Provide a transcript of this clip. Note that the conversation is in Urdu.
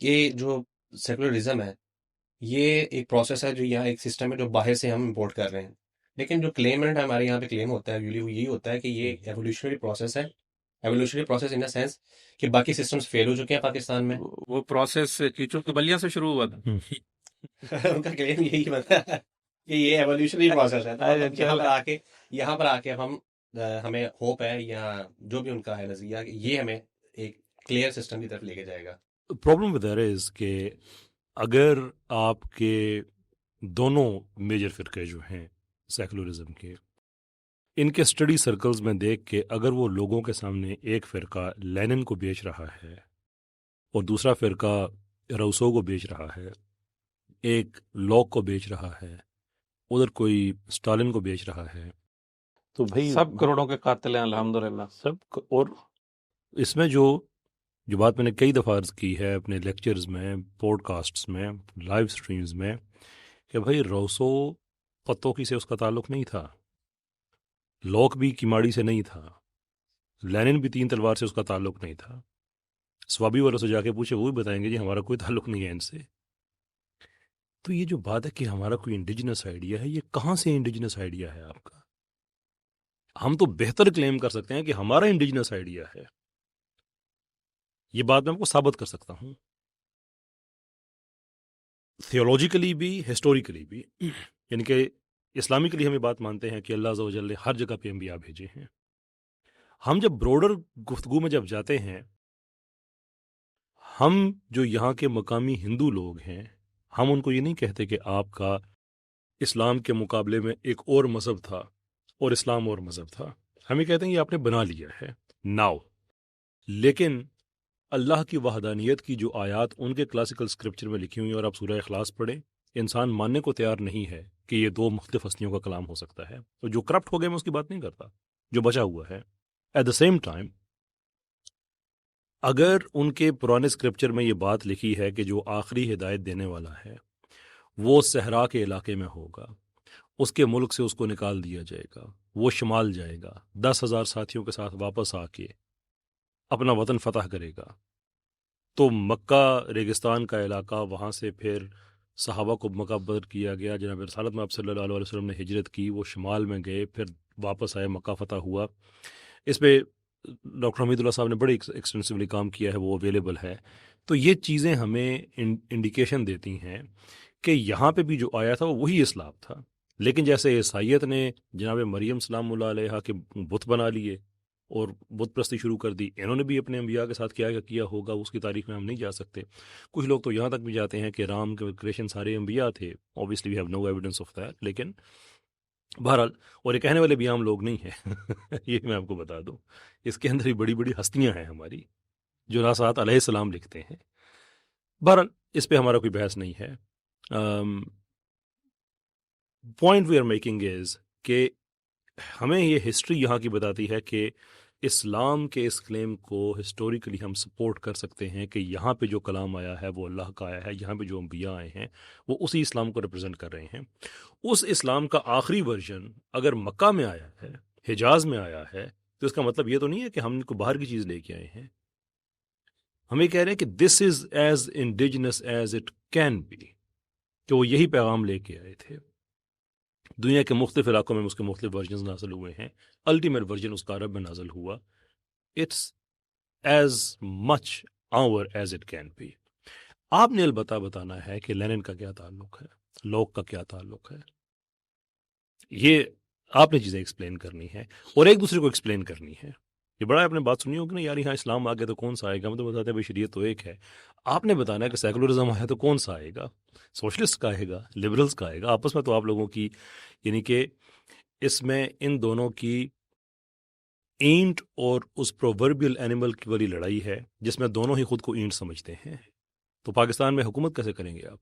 کہ جو سیکولرزم ہے یہ ایک پروسیس ہے، جو یہاں ایک سسٹم ہے جو باہر سے ہم امپورٹ کر رہے ہیں. لیکن جو کلیمنٹ ہمارے یہاں پہ کلیم ہوتا ہے یوزلی وہ یہی ہوتا ہے کہ یہ ایولیوشنری پروسیس ہے. Evolutionary process in the sense کہ باقی سسٹمز فیل ہو چکے ہیں پاکستان میں. وہ پروسیس کیچڑ کی بلیاں سے شروع ہوا تھا. ان کا کلیم یہی بنتا ہے کہ یہ ایولیوشنری پروسیس ہے. تو اب یہاں پر آ کے اب ہمیں ہوپ ہے، یا جو بھی ان کا ہے نظریہ، کہ یہ ہمیں ایک کلیئر سسٹم کی طرف لے کے جائے گا. پرابلم ود دیٹ از کہ اگر آپ کے دونوں میجر فرقے جو ہیں سیکولرزم کے، ان کے اسٹڈی سرکلز میں دیکھ کے اگر وہ لوگوں کے سامنے ایک فرقہ لینن کو بیچ رہا ہے اور دوسرا فرقہ روسو کو بیچ رہا ہے، ایک لاک کو بیچ رہا ہے، ادھر کوئی اسٹالن کو بیچ رہا ہے، تو بھائی سب کروڑوں کے قاتل ہیں الحمدللہ. سب اور اس میں جو بات میں نے کئی دفعہ عرض کی ہے اپنے لیکچرز میں، پوڈ کاسٹس میں، لائیو سٹریمز میں، کہ بھائی روسو پتوکی سے اس کا تعلق نہیں تھا، لوک بھی کیماڑی سے نہیں تھا، لینن بھی تین تلوار سے اس کا تعلق نہیں تھا. سوابی والوں سے جا کے پوچھے، وہ بھی بتائیں گے جی ہمارا کوئی تعلق نہیں ہے ان سے. تو یہ جو بات ہے کہ ہمارا کوئی انڈیجنس آئیڈیا ہے، یہ کہاں سے انڈیجنس آئیڈیا ہے آپ کا؟ ہم تو بہتر کلیم کر سکتے ہیں کہ ہمارا انڈیجنس آئیڈیا ہے. یہ بات میں آپ کو ثابت کر سکتا ہوں تھیولوجیکلی بھی، ہسٹوریکلی بھی. یعنی کہ اسلامکلی ہم یہ بات مانتے ہیں کہ اللہ عز و جل نے ہر جگہ پہ انبیاء بھیجے ہیں. ہم جب بروڈر گفتگو میں جب جاتے ہیں، ہم جو یہاں کے مقامی ہندو لوگ ہیں، ہم ان کو یہ نہیں کہتے کہ آپ کا اسلام کے مقابلے میں ایک اور مذہب تھا اور اسلام اور مذہب تھا. ہم یہ کہتے ہیں کہ آپ نے بنا لیا ہے ناؤ. لیکن اللہ کی وحدانیت کی جو آیات ان کے کلاسیکل اسکرپچر میں لکھی ہوئی ہیں، اور آپ سورہ اخلاص پڑھیں، انسان ماننے کو تیار نہیں ہے کہ یہ دو مختلف ہستیوں کا کلام ہو سکتا ہے. تو جو کرپٹ ہو گئے میں اس کی بات نہیں کرتا، جو بچا ہوا ہے. ایٹ دا سیم ٹائم اگر ان کے پرانے اسکرپچر میں یہ بات لکھی ہے کہ جو آخری ہدایت دینے والا ہے وہ صحرا کے علاقے میں ہوگا، اس کے ملک سے اس کو نکال دیا جائے گا، وہ شمال جائے گا، 10,000 ساتھیوں کے ساتھ واپس آ کے اپنا وطن فتح کرے گا، تو مکہ ریگستان کا علاقہ، وہاں سے پھر صحابہ کو مکہ بدر کیا گیا، جناب رسالت میں آپ صلی اللہ علیہ وسلم نے ہجرت کی، وہ شمال میں گئے، پھر واپس آئے، مکہ فتح ہوا. اس پہ ڈاکٹر حمید اللہ صاحب نے بڑی ایکسٹینسولی کام کیا ہے، وہ اویلیبل ہے. تو یہ چیزیں ہمیں انڈیکیشن دیتی ہیں کہ یہاں پہ بھی جو آیا تھا وہ وہی اسلام تھا. لیکن جیسے عیسائیت نے جناب مریم سلام اللہ علیہ کے بت بنا لیے اور بت پرستی شروع کر دی، انہوں نے بھی اپنے انبیاء کے ساتھ کیا ہوگا اس کی تاریخ میں ہم نہیں جا سکتے. کچھ لوگ تو یہاں تک بھی جاتے ہیں کہ رام کے کریشن سارے انبیاء تھے. Obviously we have no evidence of that. لیکن بہرحال، اور یہ کہنے والے بھی عام لوگ نہیں ہیں یہ میں آپ کو بتا دوں، اس کے اندر ہی بڑی بڑی ہستیاں ہیں ہماری جو ناسات علیہ السلام لکھتے ہیں. بہرحال اس پہ ہمارا کوئی بحث نہیں ہے. Point we are making is کہ ہمیں یہ ہسٹری یہاں کی بتاتی ہے کہ اسلام کے اس کلیم کو ہسٹوریکلی ہم سپورٹ کر سکتے ہیں کہ یہاں پہ جو کلام آیا ہے وہ اللہ کا آیا ہے، یہاں پہ جو انبیاء آئے ہیں وہ اسی اسلام کو ریپرزینٹ کر رہے ہیں. اس اسلام کا آخری ورژن اگر مکہ میں آیا ہے، حجاز میں آیا ہے، تو اس کا مطلب یہ تو نہیں ہے کہ ہم ان کو باہر کی چیز لے کے آئے ہیں. ہم یہ کہہ رہے ہیں کہ this is as indigenous as it can be, کہ وہ یہی پیغام لے کے آئے تھے. دنیا کے مختلف علاقوں میں اس کے مختلف ورژنز نازل ہوئے ہیں، الٹیمیٹ ورژن اس کا عرب میں نازل ہوا. It's as much our as it can be. آپ نے البتہ بتانا ہے کہ لینن کا کیا تعلق ہے، لوک کا کیا تعلق ہے. یہ آپ نے چیزیں ایکسپلین کرنی ہے اور ایک دوسرے کو ایکسپلین کرنی ہے. یہ بڑا آپ نے بات سنی ہوگی نا، یار یہاں اسلام آ گیا تو کون سا آئے گا. ہم تو بتاتے ہیں بھائی شریعت تو ایک ہے. آپ نے بتانا ہے کہ سیکولرزم آیا تو کون سا آئے گا، سوشلسٹ کا آئے گا، لبرلز کا آئے گا. آپس میں تو آپ لوگوں کی، یعنی کہ اس میں ان دونوں کی اینٹ اور اس پرووربیل اینیمل کی والی لڑائی ہے جس میں دونوں ہی خود کو اینٹ سمجھتے ہیں. تو پاکستان میں حکومت کیسے کریں گے آپ؟